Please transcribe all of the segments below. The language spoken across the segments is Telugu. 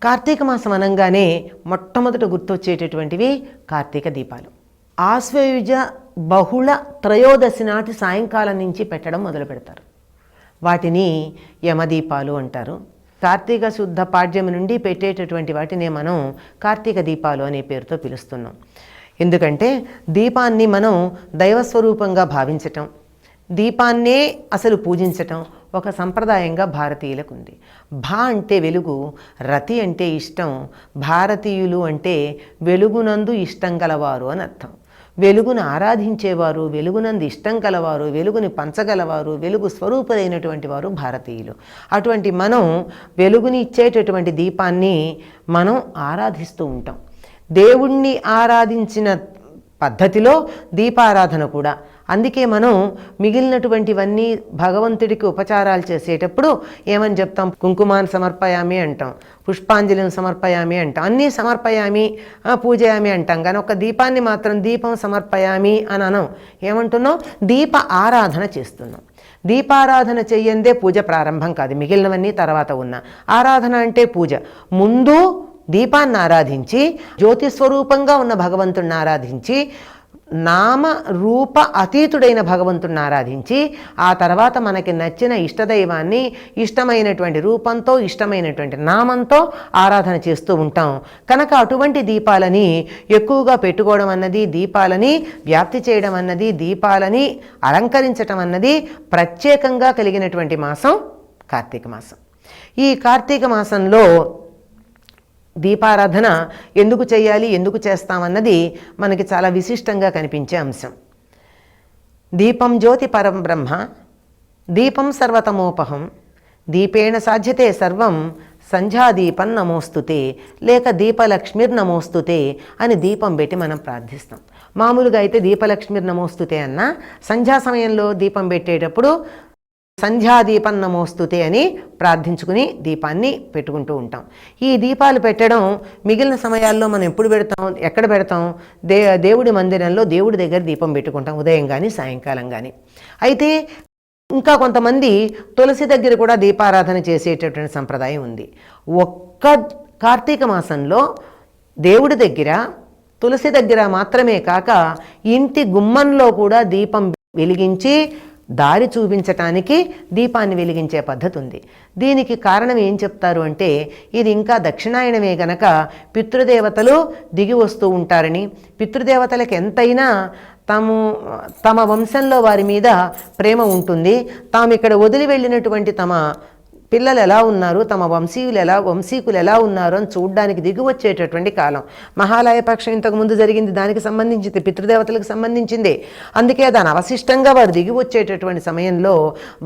కార్తీక మాసం అనగానే మొట్టమొదట గుర్తొచ్చేటటువంటివి కార్తీక దీపాలు. ఆశ్వయుజ బహుళ త్రయోదశి నాటి సాయంకాలం నుంచి పెట్టడం మొదలు పెడతారు. వాటిని యమదీపాలు అంటారు. కార్తీక శుద్ధ పాడ్యమి నుండి పెట్టేటటువంటి వాటిని మనం కార్తీక దీపాలు అనే పేరుతో పిలుస్తున్నాం. ఎందుకంటే దీపాన్ని మనం దైవస్వరూపంగా భావించటం, దీపాన్నే అసలు పూజించటం ఒక సంప్రదాయంగా భారతీయులకు ఉంది. భా అంటే వెలుగు, రతి అంటే ఇష్టం, భారతీయులు అంటే వెలుగునందు ఇష్టం గలవారు అని అర్థం. వెలుగును ఆరాధించేవారు, వెలుగునందు ఇష్టం కలవారు, వెలుగుని పంచగలవారు, వెలుగు స్వరూపులైనటువంటి వారు భారతీయులు. అటువంటి మనం వెలుగుని ఇచ్చేటటువంటి దీపాన్ని మనం ఆరాధిస్తూ ఉంటాం. దేవుణ్ణి ఆరాధించిన పద్ధతిలో దీపారాధన కూడా. అందుకే మనం మిగిలినటువంటివన్నీ భగవంతుడికి ఉపచారాలు చేసేటప్పుడు ఏమని చెప్తాం? కుంకుమాన్ని సమర్పయామి అంటాం, పుష్పాంజలిని సమర్పయామి అంటాం, అన్నీ సమర్పయామి పూజయామి అంటాం. కానీ ఒక దీపాన్ని మాత్రం దీపం సమర్పయామి అని అనం. ఏమంటున్నాం? దీప ఆరాధన చేస్తున్నాం. దీపారాధన చెయ్యందే పూజ ప్రారంభం కాదు, మిగిలినవన్నీ తర్వాత ఉన్న ఆరాధన అంటే పూజ. ముందు దీపాన్ని ఆరాధించి జ్యోతిస్వరూపంగా ఉన్న భగవంతుడిని ఆరాధించి నామ రూప అతీతుడైన భగవంతుడిని ఆరాధించి ఆ తర్వాత మనకి నచ్చిన ఇష్టదైవాన్ని ఇష్టమైనటువంటి రూపంతో ఇష్టమైనటువంటి నామంతో ఆరాధన చేస్తూ ఉంటాం. కనుక అటువంటి దీపాలని ఎక్కువగా పెట్టుకోవడం అన్నది, దీపాలని వ్యాప్తి చేయడం అన్నది, దీపాలని అలంకరించటం అన్నది ప్రత్యేకంగా కలిగినటువంటి మాసం కార్తీక మాసం. ఈ కార్తీక మాసంలో దీపారాధన ఎందుకు చేయాలి, ఎందుకు చేస్తామన్నది మనకి చాలా విశిష్టంగా కనిపించే అంశం. దీపం జ్యోతి పరం బ్రహ్మ, దీపం సర్వతమోపహం, దీపేణ సాధ్యతే సర్వం, సంధ్యాదీపం నమోస్తుతే, లేక దీపలక్ష్మిర్ నమోస్తుతే అని దీపం పెట్టి మనం ప్రార్థిస్తాం. మామూలుగా అయితే దీపలక్ష్మిర్ నమోస్తుతే అన్న, సంధ్యా సమయంలో దీపం పెట్టేటప్పుడు సంధ్యాదీపం నమోస్తుతే అని ప్రార్థించుకుని దీపాన్ని పెట్టుకుంటూ ఉంటాం. ఈ దీపాలు పెట్టడం మిగిలిన సమయాల్లో మనం ఎప్పుడు పెడతాం, ఎక్కడ పెడతాం? దేవుడి మందిరంలో దేవుడి దగ్గర దీపం పెట్టుకుంటాం, ఉదయం కానీ సాయంకాలం కానీ. అయితే ఇంకా కొంతమంది తులసి దగ్గర కూడా దీపారాధన చేసేటటువంటి సంప్రదాయం ఉంది. ఒక్క కార్తీక మాసంలో దేవుడి దగ్గర, తులసి దగ్గర మాత్రమే కాక ఇంటి గుమ్మంలో కూడా దీపం వెలిగించి దారి చూపించటానికి దీపాన్ని వెలిగించే పద్ధతి ఉంది. దీనికి కారణం ఏం చెప్తారు అంటే, ఇది ఇంకా దక్షిణాయనమే గనక పితృదేవతలు దిగి వస్తూ ఉంటారని, పితృదేవతలకు ఎంతైనా తమ వంశంలో వారి మీద ప్రేమ ఉంటుంది. తాము ఇక్కడ వదిలి వెళ్ళినటువంటి తమ పిల్లలు ఎలా ఉన్నారు, తమ వంశీకులు ఎలా ఉన్నారు అని చూడ్డానికి దిగి వచ్చేటటువంటి కాలం. మహాలయ పక్షం ఇంతకుముందు జరిగింది, దానికి సంబంధించింది, పితృదేవతలకు సంబంధించిందే. అందుకే దాని అవశిష్టంగా వారు దిగి వచ్చేటటువంటి సమయంలో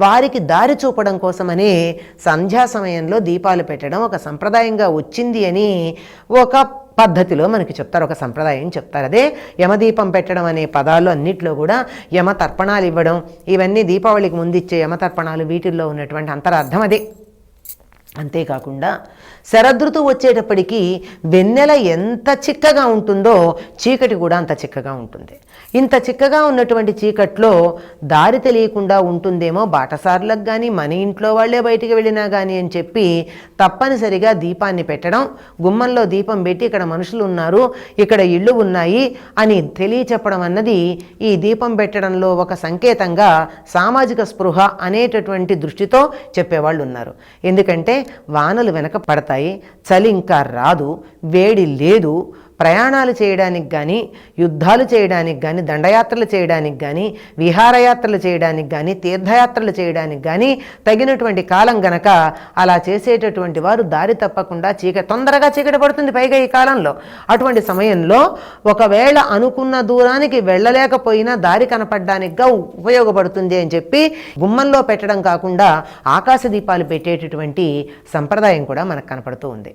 వారికి దారి చూపడం కోసమనే సంధ్యా సమయంలో దీపాలు పెట్టడం ఒక సంప్రదాయంగా వచ్చింది అని ఒక పద్ధతిలో మనకి చెప్తారు, ఒక సంప్రదాయం చెప్తారు. అదే యమదీపం పెట్టడం అనే పదాల్లో అన్నిట్లో కూడా యమ తర్పణాలు ఇవ్వడం, ఇవన్నీ దీపావళికి ముందిచ్చే యమతర్పణాలు, వీటిల్లో ఉన్నటువంటి అంతరార్థం అదే. అంతేకాకుండా శరదృతువు వచ్చేటప్పటికీ వెన్నెల ఎంత చిక్కగా ఉంటుందో చీకటి కూడా అంత చిక్కగా ఉంటుంది. ఇంత చిక్కగా ఉన్నటువంటి చీకట్లో దారి తెలియకుండా ఉంటుందేమో బాటసార్లకు కానీ, మన ఇంట్లో వాళ్ళే బయటికి వెళ్ళినా కానీ అని చెప్పి తప్పనిసరిగా దీపాన్ని పెట్టడం, గుమ్మంలో దీపం పెట్టి ఇక్కడ మనుషులు ఉన్నారు, ఇక్కడ ఇళ్ళు ఉన్నాయి అని తెలియచెప్పడం అన్నది ఈ దీపం పెట్టడంలో ఒక సంకేతంగా సామాజిక స్పృహ అనేటటువంటి దృష్టితో చెప్పేవాళ్ళు ఉన్నారు. ఎందుకంటే వానలు వెనక పడతాయి, చలి ఇంకా రాదు, వేడి లేదు, ప్రయాణాలు చేయడానికి కానీ, యుద్ధాలు చేయడానికి కానీ, దండయాత్రలు చేయడానికి కానీ, విహారయాత్రలు చేయడానికి కానీ, తీర్థయాత్రలు చేయడానికి కానీ తగినటువంటి కాలం గనక అలా చేసేటటువంటి వారు దారి తప్పకుండా తొందరగా చీకటి పడుతుంది పైగా ఈ కాలంలో. అటువంటి సమయంలో ఒకవేళ అనుకున్న దూరానికి వెళ్ళలేకపోయినా దారి కనపడడానికిగా ఉపయోగపడుతుంది అని చెప్పి గుమ్మంలో పెట్టడం కాకుండా ఆకాశ దీపాలు పెట్టేటటువంటి సంప్రదాయం కూడా మనకు కనపడుతూ ఉంది.